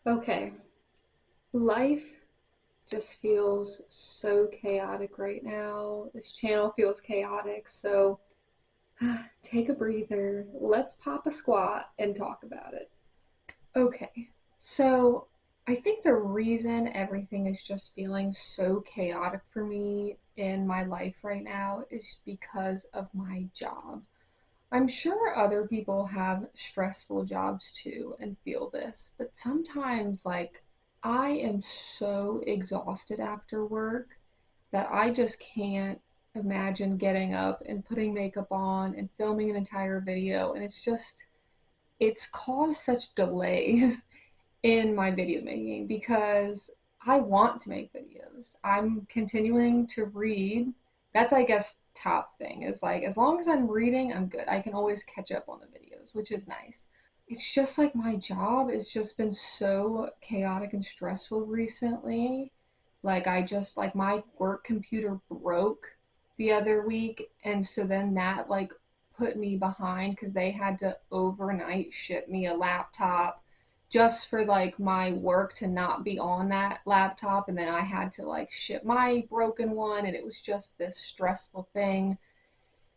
Okay, life just feels so chaotic right now. This channel feels chaotic, so take a breather. Let's pop a squat and talk about it. Okay, so I think the reason everything is just feeling so chaotic for me in my life right now is because of my job. I'm sure other people have stressful jobs too and feel this, but sometimes, like, I am so exhausted after work that I just can't imagine getting up and putting makeup on and filming an entire video. And it's caused such delays in my video making because I want to make videos. I'm continuing to read. That's, I guess, top thing is like as long as I'm reading, I'm good. I can always catch up on the videos, which is nice. It's just like my job has just been so chaotic and stressful recently. Like I just like my work computer broke the other week, and so then that like put me behind because they had to overnight ship me a laptop just for like my work to not be on that laptop, and then I had to like ship my broken one, and it was just this stressful thing.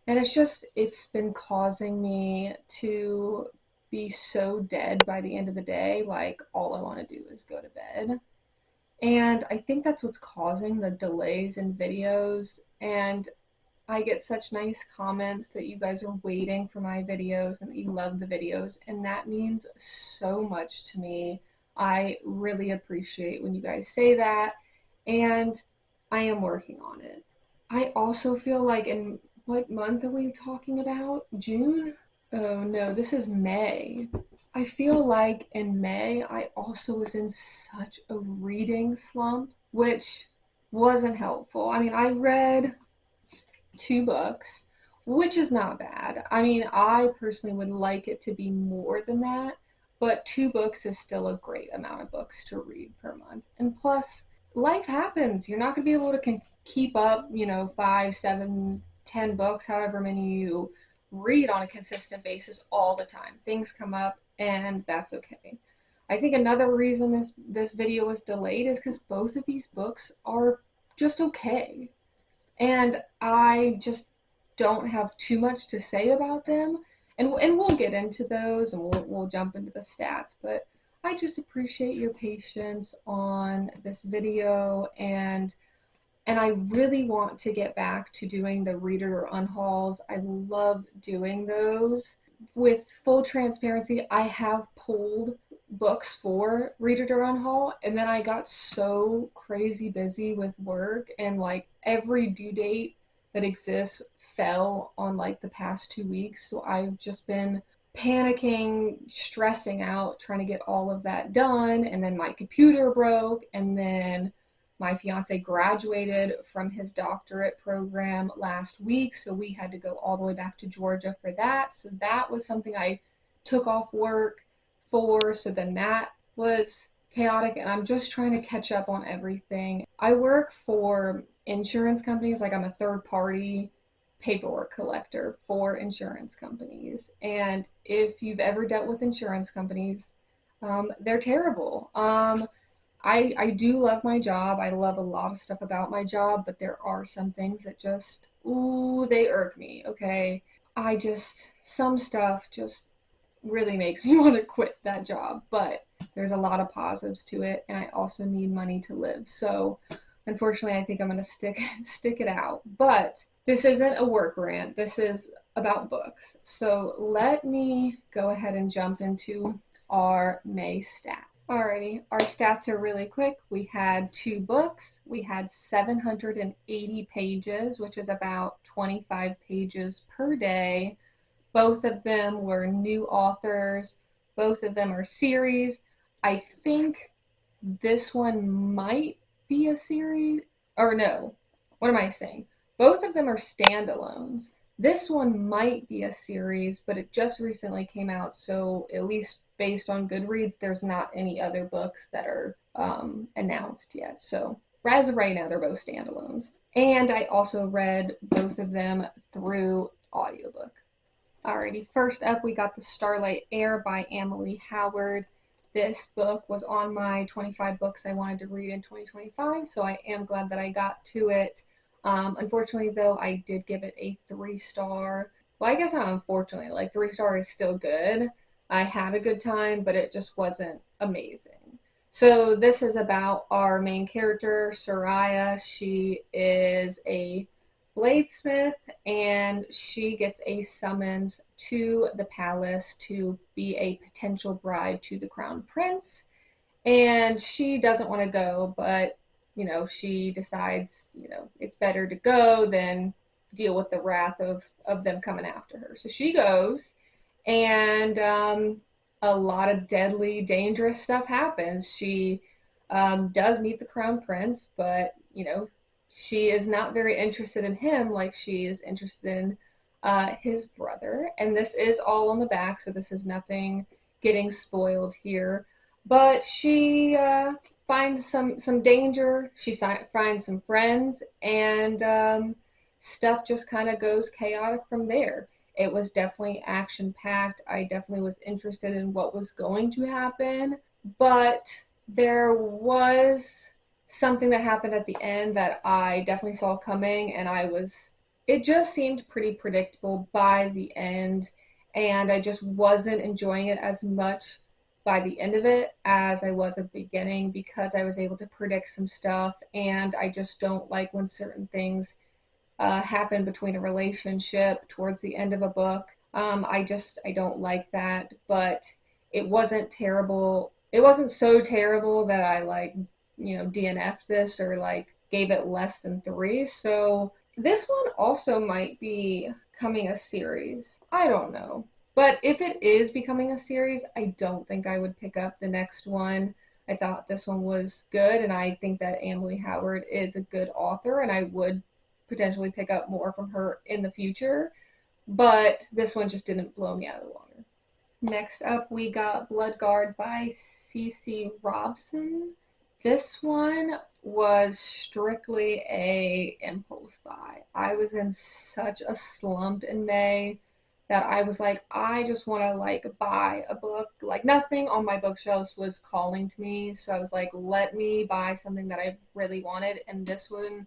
And it's been causing me to be so dead by the end of the day, like all I want to do is go to bed. And I think that's what's causing the delays in videos. And I get such nice comments that you guys are waiting for my videos and that you love the videos, and that means so much to me. I really appreciate when you guys say that, and I am working on it. I also feel like in what month are we talking about? June? Oh no, this is May. I feel like in May I also was in such a reading slump, which wasn't helpful. I mean, I read two books, which is not bad. I mean, I personally would like it to be more than that, but two books is still a great amount of books to read per month. And plus, life happens. You're not going to be able to keep up, five, seven, 10 books, however many you read on a consistent basis all the time. Things come up, and that's okay. I think another reason this video was delayed is because both of these books are just okay, and I just don't have too much to say about them. And we'll get into those, and we'll jump into the stats, but I just appreciate your patience on this video, and I really want to get back to doing the read it or unhauls. I love doing those. With full transparency, I have pulled books for read it or unhaul, and then I got so crazy busy with work, and like every due date that exists fell on like the past 2 weeks. So I've just been panicking, stressing out, trying to get all of that done. And then my computer broke, and then my fiance graduated from his doctorate program last week, so we had to go all the way back to Georgia for that. So that was something I took off work for. So then that was chaotic, and I'm just trying to catch up on everything. I work for insurance companies, like I'm a third party paperwork collector for insurance companies. And if you've ever dealt with insurance companies, they're terrible. I do love my job. I love a lot of stuff about my job, but there are some things that just, ooh, they irk me, okay? Some stuff just really makes me want to quit that job, but there's a lot of positives to it, and I also need money to live. So, unfortunately, I think I'm going to stick it out. But this isn't a work rant. This is about books. So, let me go ahead and jump into our May stats. Alrighty, our stats are really quick. We had two books. We had 780 pages, which is about 25 pages per day. Both of them were new authors. Both of them are series. I think this one might be a series, or no, what am I saying? Both of them are standalones. This one might be a series, but it just recently came out, so at least based on Goodreads, there's not any other books that are announced yet. So as of right now, they're both standalones. And I also read both of them through audiobook. Alrighty, first up we got the Starlight Heir by Amalie Howard. this book was on my 25 books I wanted to read in 2025, so I am glad that I got to it. Unfortunately, though, I did give it a 3 star. Well, I guess not unfortunately, like 3 star is still good. I had a good time, but it just wasn't amazing. So this is about our main character, Soraya. She is a bladesmith and she gets a summons to the palace to be a potential bride to the crown prince. And she doesn't want to go, but she decides, it's better to go than deal with the wrath of them coming after her. So she goes, and a lot of deadly, dangerous stuff happens. She does meet the crown prince, but she is not very interested in him like she is interested in his brother. And this is all on the back, so this is nothing getting spoiled here. But she finds some danger. She finds some friends, and stuff just kind of goes chaotic from there. It was definitely action packed. I definitely was interested in what was going to happen, but there was something that happened at the end that I definitely saw coming, and it just seemed pretty predictable by the end, and I just wasn't enjoying it as much by the end of it as I was at the beginning because I was able to predict some stuff, and I just don't like when certain things happen between a relationship towards the end of a book. I don't like that, but it wasn't terrible. It wasn't so terrible that I like DNF'd this or like gave it less than 3. So this one also might be coming a series. I don't know. But if it is becoming a series, I don't think I would pick up the next one. I thought this one was good, and I think that Amalie Howard is a good author, and I would potentially pick up more from her in the future. But this one just didn't blow me out of the water. Next up, we got Bloodguard by Cecy Robson. This one was strictly a impulse buy. I was in such a slump in May that I was like, I just want to like buy a book. Like nothing on my bookshelves was calling to me, so I was like, let me buy something that I really wanted. And this one,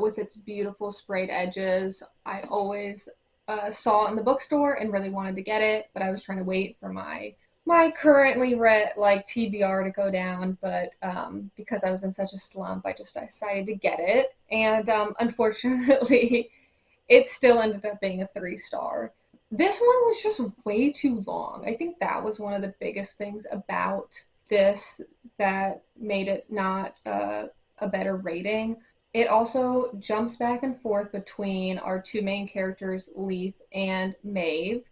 with its beautiful sprayed edges, I always saw it in the bookstore and really wanted to get it, but I was trying to wait for my currently read like TBR to go down, but because I was in such a slump, I just decided to get it, and unfortunately, it still ended up being a 3 star. This one was just way too long. I think that was one of the biggest things about this that made it not a better rating. It also jumps back and forth between our two main characters, Leith and Maeve.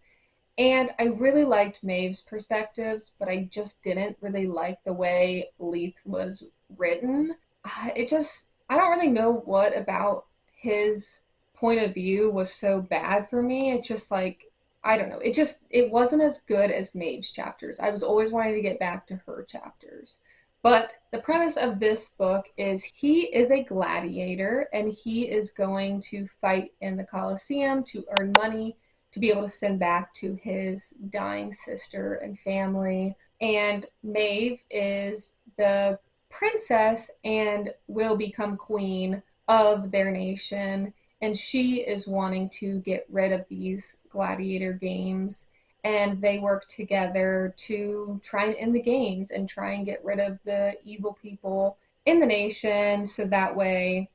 And I really liked Maeve's perspectives, but I just didn't really like the way Leith was written. I don't really know what about his point of view was so bad for me. It's just like, I don't know. It wasn't as good as Maeve's chapters. I was always wanting to get back to her chapters. But the premise of this book is he is a gladiator and he is going to fight in the Colosseum to earn money to be able to send back to his dying sister and family. And Maeve is the princess and will become queen of their nation. And she is wanting to get rid of these gladiator games. And they work together to try and end the games and try and get rid of the evil people in the nation so that way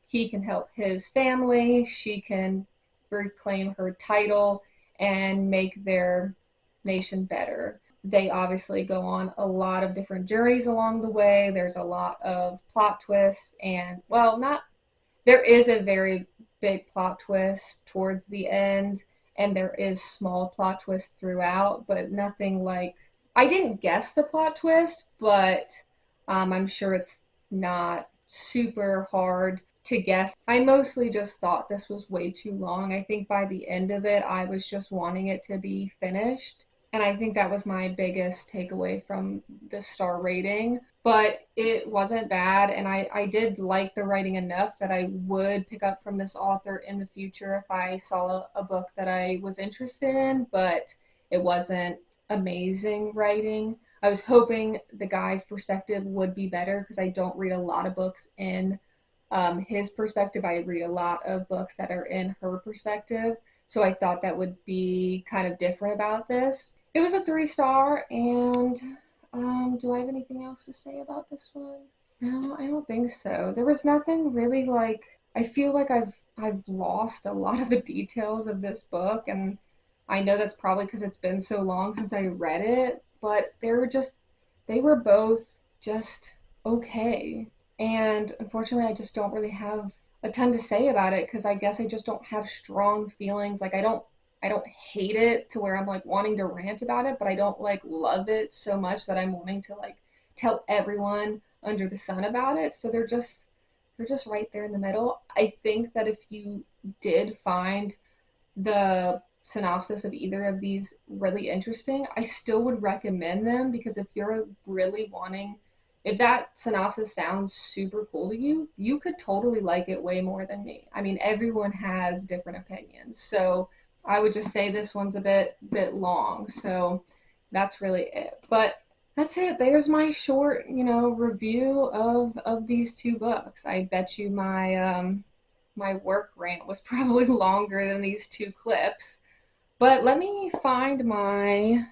he can help his family, she can reclaim her title and make their nation better. They obviously go on a lot of different journeys along the way. There's a lot of plot twists, and well, not there is a very big plot twist towards the end, and there is small plot twists throughout, but nothing like I didn't guess the plot twist, but I'm sure it's not super hard to guess. I mostly just thought this was way too long. I think by the end of it, I was just wanting it to be finished. And I think that was my biggest takeaway from the star rating. But it wasn't bad, and I did like the writing enough that I would pick up from this author in the future if I saw a book that I was interested in, but it wasn't amazing writing. I was hoping the guy's perspective would be better because I don't read a lot of books in his perspective. I read a lot of books that are in her perspective. So I thought that would be kind of different about this. It was a 3 star, and do I have anything else to say about this one? No, I don't think so. There was nothing really like I feel like I've lost a lot of the details of this book, and I know that's probably because it's been so long since I read it, but they were both just okay. And unfortunately, I just don't really have a ton to say about it because I guess I just don't have strong feelings. Like I don't hate it to where I'm like wanting to rant about it, but I don't like love it so much that I'm wanting to like tell everyone under the sun about it. So they're just right there in the middle. I think that if you did find the synopsis of either of these really interesting, I still would recommend them because if you're really wanting, if that synopsis sounds super cool to you, you could totally like it way more than me. I mean, everyone has different opinions. So I would just say this one's a bit long. So that's really it. But that's it. There's my short, review of these two books. I bet you my work rant was probably longer than these two clips. But let me find my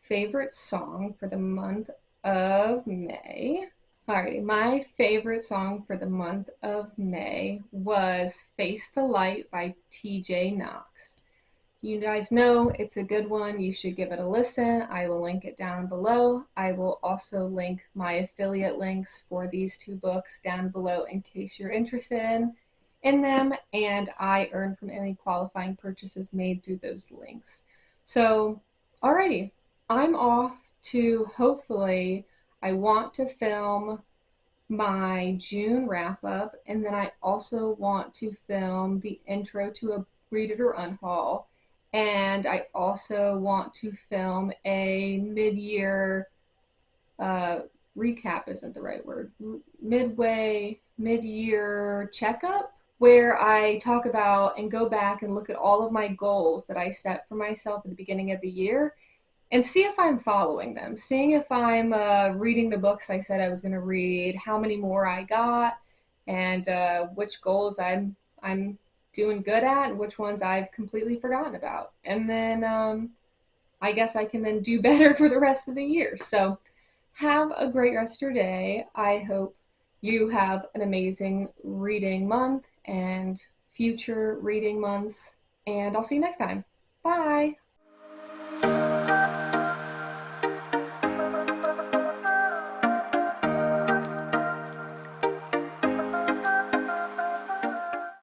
favorite song for the month of May. Alrighty, my favorite song for the month of May was Face the Light by TJ Knox. You guys know it's a good one. You should give it a listen. I will link it down below. I will also link my affiliate links for these two books down below in case you're interested in them. And I earn from any qualifying purchases made through those links. So, alrighty, I'm off to hopefully, I want to film my June wrap up, and then I also want to film the intro to a Read It or Unhaul, and I also want to film a mid-year uh, recap isn't the right word, mid-year checkup where I talk about and go back and look at all of my goals that I set for myself at the beginning of the year and see if I'm following them, seeing if I'm reading the books I said I was going to read, how many more I got, and which goals I'm doing good at, and which ones I've completely forgotten about. And then I guess I can then do better for the rest of the year. So have a great rest of your day. I hope you have an amazing reading month and future reading months, and I'll see you next time. Bye.